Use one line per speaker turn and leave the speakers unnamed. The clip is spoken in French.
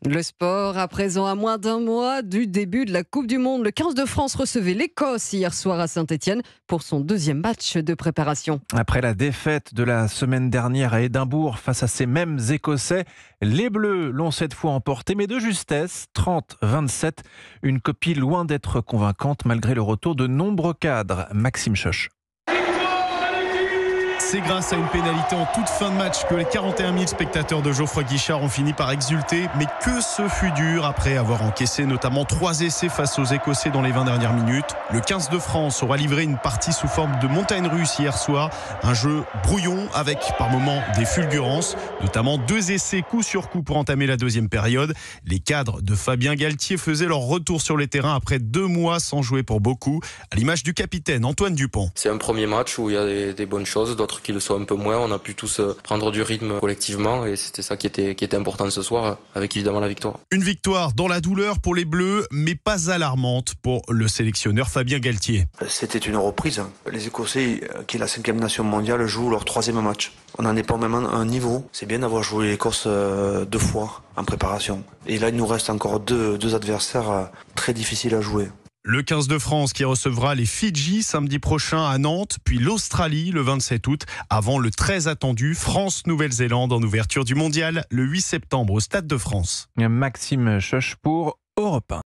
Le sport, à présent à moins d'un mois du début de la Coupe du Monde. Le 15 de France recevait l'Écosse hier soir à Saint-Étienne pour son deuxième match de préparation.
Après la défaite de la semaine dernière à Édimbourg face à ces mêmes Écossais, les Bleus l'ont cette fois emporté, mais de justesse, 30-27. Une copie loin d'être convaincante malgré le retour de nombreux cadres. Maxime Choche.
C'est grâce à une pénalité en toute fin de match que les 41 000 spectateurs de Geoffroy Guichard ont fini par exulter. Mais que ce fut dur après avoir encaissé notamment 3 essais face aux Écossais dans les 20 dernières minutes. Le 15 de France aura livré une partie sous forme de montagne russe hier soir. Un jeu brouillon avec par moments des fulgurances, notamment 2 essais coup sur coup pour entamer la deuxième période. Les cadres de Fabien Galtier faisaient leur retour sur les terrains après 2 mois sans jouer pour beaucoup, à l'image du capitaine Antoine Dupont.
C'est un premier match où il y a des bonnes choses, d'autres qui le sont un peu moins. On a pu tous prendre du rythme collectivement et c'était ça qui était important ce soir, avec évidemment la victoire.
Une victoire dans la douleur pour les Bleus, mais pas alarmante pour le sélectionneur Fabien Galtier.
C'était une reprise. Les Écossais, qui est la 5e nation mondiale, jouent leur 3e match. On n'en est pas même à un niveau. C'est bien d'avoir joué l'Écosse 2 fois en préparation. Et là, il nous reste encore deux adversaires très difficiles à jouer.
Le 15 de France qui recevra les Fidji samedi prochain à Nantes, puis l'Australie le 27 août, avant le très attendu France-Nouvelle-Zélande en ouverture du mondial le 8 septembre au Stade de France.
Maxime Choche pour Europe 1.